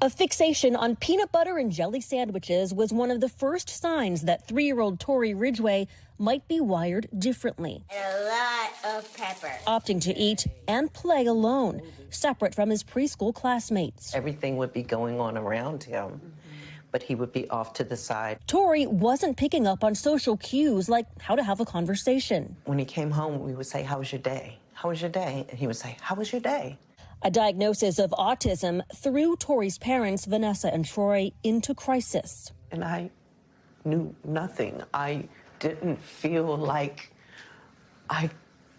A fixation on peanut butter and jelly sandwiches was one of the first signs that 3-year-old Tori Ridgway might be wired differently. A lot of pepper. Opting to eat and play alone, separate from his preschool classmates. Everything would be going on around him, but he would be off to the side. Tori wasn't picking up on social cues like how to have a conversation. When he came home, we would say, "How was your day? How was your day?" And he would say, "How was your day?" A diagnosis of autism threw Tori's parents, Vanessa and Troy, into crisis. And I knew nothing. I didn't feel like I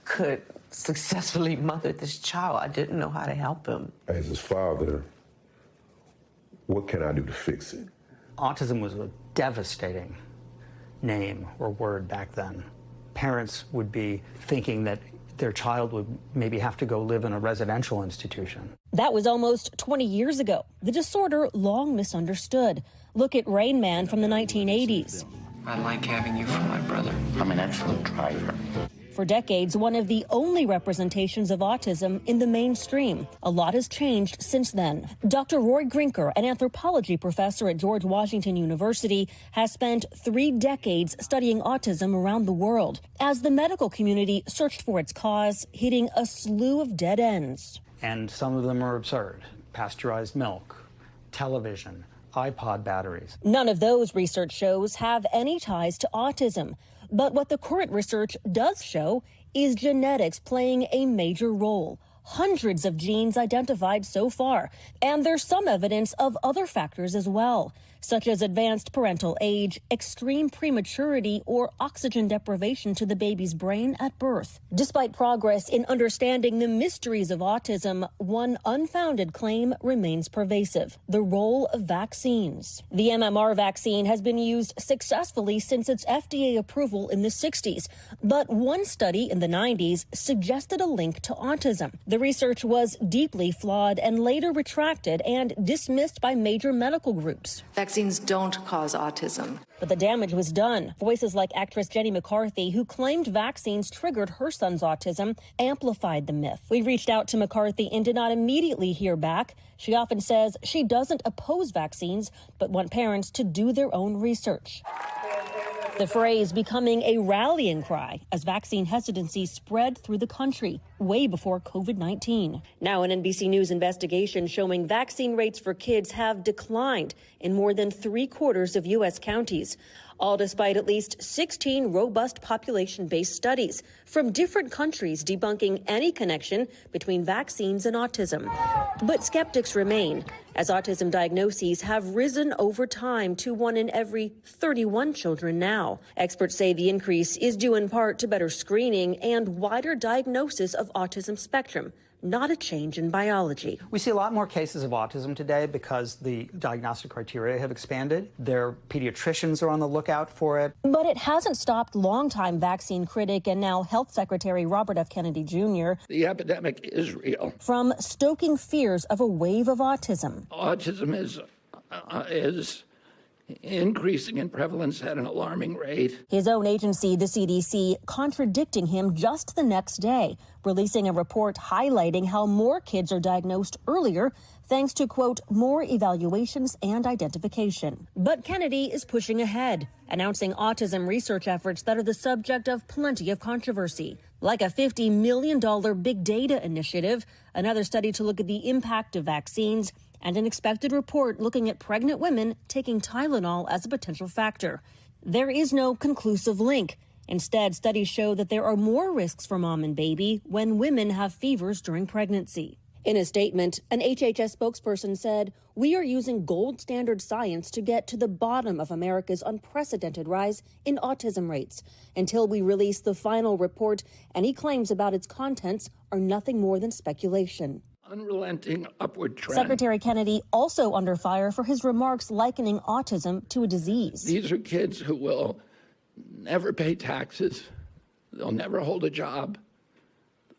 could successfully mother this child. I didn't know how to help him. As his father, what can I do to fix it? Autism was a devastating name or word back then. Parents would be thinking that their child would maybe have to go live in a residential institution. That was almost 20 years ago. The disorder long misunderstood. Look at Rain Man from the 1980s. I like having you for my brother. I'm an excellent driver. For decades, one of the only representations of autism in the mainstream. A lot has changed since then. Dr. Roy Grinker, an anthropology professor at George Washington University, has spent 3 decades studying autism around the world as the medical community searched for its cause, hitting a slew of dead ends. And some of them are absurd. Pasteurized milk, television, iPod batteries. None of those research shows have any ties to autism. But what the current research does show is genetics playing a major role. Hundreds of genes identified so far. And there's some evidence of other factors as well, such as advanced parental age, extreme prematurity, or oxygen deprivation to the baby's brain at birth. Despite progress in understanding the mysteries of autism, one unfounded claim remains pervasive: the role of vaccines. The MMR vaccine has been used successfully since its FDA approval in the 60s, but one study in the 90s suggested a link to autism. The research was deeply flawed and later retracted and dismissed by major medical groups. Vaccines don't cause autism. But the damage was done. Voices like actress Jenny McCarthy, who claimed vaccines triggered her son's autism, amplified the myth. We reached out to McCarthy and did not immediately hear back. She often says she doesn't oppose vaccines, but want parents to do their own research. The phrase becoming a rallying cry as vaccine hesitancy spread through the country way before COVID-19. Now an NBC News investigation showing vaccine rates for kids have declined in more than 3/4 of U.S. counties, all despite at least 16 robust population-based studies from different countries debunking any connection between vaccines and autism. But skeptics remain, as autism diagnoses have risen over time to 1 in every 31 children now. Experts say the increase is due in part to better screening and wider diagnosis of autism spectrum, not a change in biology. We see a lot more cases of autism today because the diagnostic criteria have expanded. Their pediatricians are on the lookout for it. But it hasn't stopped longtime vaccine critic and now Health Secretary Robert F. Kennedy Jr. The epidemic is real. From stoking fears of a wave of autism. Autism is increasing in prevalence at an alarming rate. His own agency, the CDC, contradicting him just the next day, releasing a report highlighting how more kids are diagnosed earlier thanks to, quote, more evaluations and identification. But Kennedy is pushing ahead, announcing autism research efforts that are the subject of plenty of controversy, like a $50 million big data initiative, another study to look at the impact of vaccines, and an expected report looking at pregnant women taking Tylenol as a potential factor. There is no conclusive link. Instead, studies show that there are more risks for mom and baby when women have fevers during pregnancy. In a statement, an HHS spokesperson said, "We are using gold standard science to get to the bottom of America's unprecedented rise in autism rates. Until we release the final report, any claims about its contents are nothing more than speculation." Unrelenting upward trend. Secretary Kennedy also under fire for his remarks likening autism to a disease. These are kids who will never pay taxes. They'll never hold a job.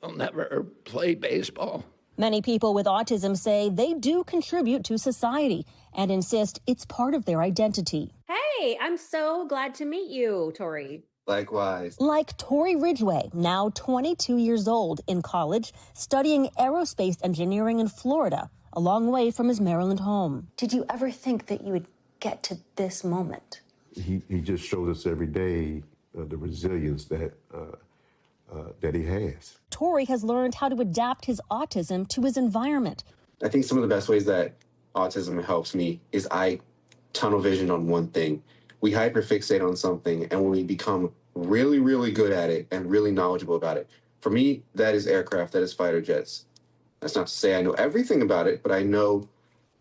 They'll never play baseball. Many people with autism say they do contribute to society and insist it's part of their identity. Hey, I'm so glad to meet you, Tori. Likewise. Like Tori Ridgway, now 22 years old, in college, studying aerospace engineering in Florida, a long way from his Maryland home. Did you ever think that you would get to this moment? He just shows us every day the resilience that he has. Tori has learned how to adapt his autism to his environment. I think some of the best ways that autism helps me is I tunnel vision on one thing. We hyperfixate on something, and when we become really, really good at it and really knowledgeable about it, for me, that is aircraft, that is fighter jets. That's not to say I know everything about it, but I know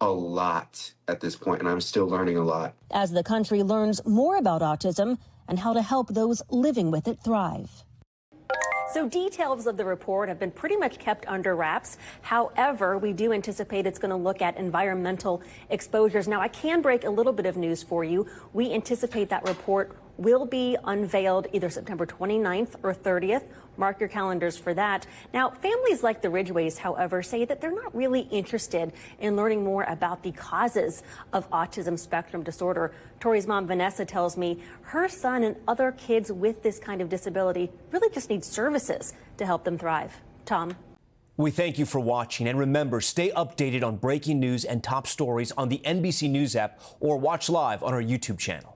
a lot at this point, and I'm still learning a lot. As the country learns more about autism and how to help those living with it thrive. So details of the report have been pretty much kept under wraps. However, we do anticipate it's going to look at environmental exposures. Now, I can break a little bit of news for you. We anticipate that report will be unveiled either September 29th or 30th. Mark your calendars for that. Now, families like the Ridgeways, however, say that they're not really interested in learning more about the causes of autism spectrum disorder. Tori's mom, Vanessa, tells me her son and other kids with this kind of disability really just need services to help them thrive. Tom? We thank you for watching, and remember, stay updated on breaking news and top stories on the NBC News app or watch live on our YouTube channel.